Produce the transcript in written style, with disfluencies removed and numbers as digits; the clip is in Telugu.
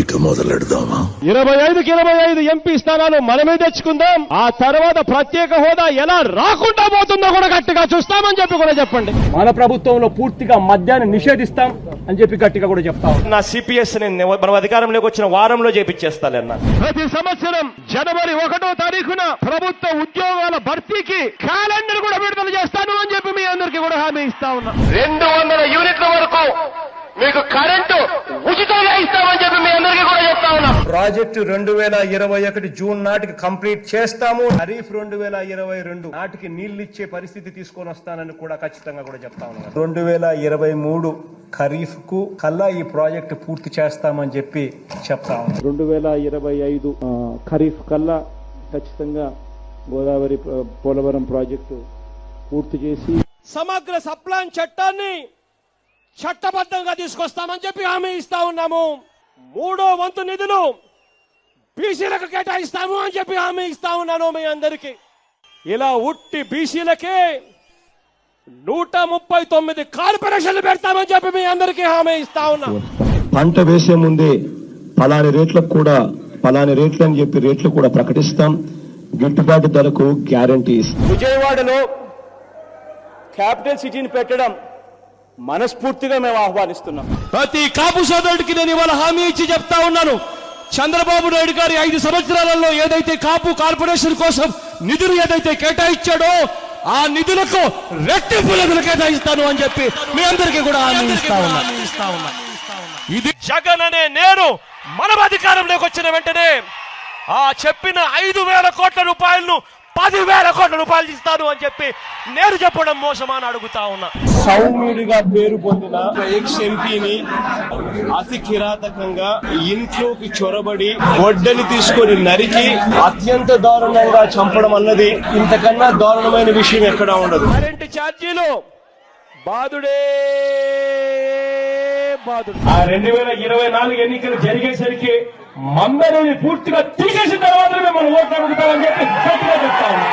ఇక మొదలెడదామా? 25కి 25 ఎంపీ స్థానాలు మనమే తెచ్చుకుందాం. ఆ తర్వాత ప్రత్యేక హోదా ఎలా రాకుండా పోతుందో కూడా గట్టిగా చూస్తామని చెప్పి కూడా చెప్పండి. మన ప్రభుత్వంలో పూర్తిగా మద్యాన్ని నిషేధిస్తాం అని చెప్పి గట్టిగా కూడా చెప్తాం. నా సిపిఎస్ మనం అధికారంలోకి వచ్చిన వారంలో చేపించేస్తానన్నా. ప్రతి సంవత్సరం జనవరి 1వ తారీఖున ప్రభుత్వ ఉద్యోగాల భర్తీకి క్యాలెండర్ కూడా విడుదల చేస్తాను అని చెప్పి మీ అందరికీ కూడా హామీ ఇస్తా ఉన్నా. 200 యూనిట్ల వరకు మీకు కరెంటు ఉచితంగా ఇస్తామని చెప్పి మీ అందరికీ కూడా చెప్తా ఉన్నాం. ప్రాజెక్టు 2021 జూన్ నాటికి కంప్లీట్ చేస్తాము. ఖరీఫ్ 2022 నాటికి నీళ్లు ఇచ్చే పరిస్థితి తీసుకొని వస్తానని కూడా ఖచ్చితంగా కూడా చెప్తా ఉన్నాను. 2023 ఖరీఫ్ కు కల్లా ఈ ప్రాజెక్టు పూర్తి చేస్తామని చెప్పి చెప్తా ఉన్నాను. 2025 ఖరీఫ్ కల్లా ఖచ్చితంగా గోదావరి పోలవరం ప్రాజెక్టు పూర్తి చేసి సమగ్ర సప్లాన్ చట్టాన్ని చట్టబద్ధంగా తీసుకొస్తామని చెప్పి హామీ ఇస్తా ఉన్నాము. 3వ వంతు నిధులు బీసీలకు కేటాయిస్తాము అని చెప్పి హామీ ఇస్తా ఉన్నాను మీ అందరికీ. ఇలా ఉట్టి బీసీలకే 139 కార్పొరేషన్లు పెడతామని చెప్పి మీ అందరికీ హామీ ఇస్తా ఉన్నాం. పంట వేసే ముందే పలాని రేట్లకు కూడా పలాని రేట్లు అని చెప్పి రేట్లు కూడా ప్రకటిస్తాం. గిట్టుబాటు ధరకు గ్యారంటీ ఇస్తాం. విజయవాడలో క్యాపిటల్ సిటీని పెట్టడం మనస్ఫూర్తిగా మేము ఆహ్వానిస్తున్నాం. ప్రతి కాపు సోదరుడికి నేను ఇవాళ హామీ ఇచ్చి చెప్తా ఉన్నాను. చంద్రబాబు నాయుడు గారి 5 సంవత్సరాలలో ఏదైతే కాపు కార్పొరేషన్ కోసం నిధులు ఏదైతే కేటాయించాడో ఆ నిధులకు రెట్టింపు నిధులు కేటాయిస్తాను అని చెప్పి మీ అందరికీ కూడా హామీ ఇస్తా ఉన్నా. ఇది జగన్ అనే నేను మనం అధికారంలోకి వచ్చిన వెంటనే ఆ చెప్పిన 5,000 కోట్ల రూపాయలను 10,000 కోట్ల రూపాయలు ఇస్తాను అని చెప్పి నేను చెప్పడం మోసమా అని అడుగుతా ఉన్నా. సౌమ్యుడిగా పేరు పొందిన ఎక్స్ ఎంపీని అతి కిరాతకంగా ఇంట్లోకి చొరబడి గొడ్డలి తీసుకొని నరికి అత్యంత దారుణంగా చంపడం అన్నది ఇంతకన్నా దారుణమైన విషయం ఎక్కడా ఉండదు. కరెంటు ఛార్జీలు బాదుడే బాదుడు. ఆ 2024 ఎన్నికలు జరిగేసరికి మందరిని పూర్తిగా తీసేసిన తర్వాత మేము ఓట్లు అడుగుతామని చెప్పి చెప్తా ఉన్నాం.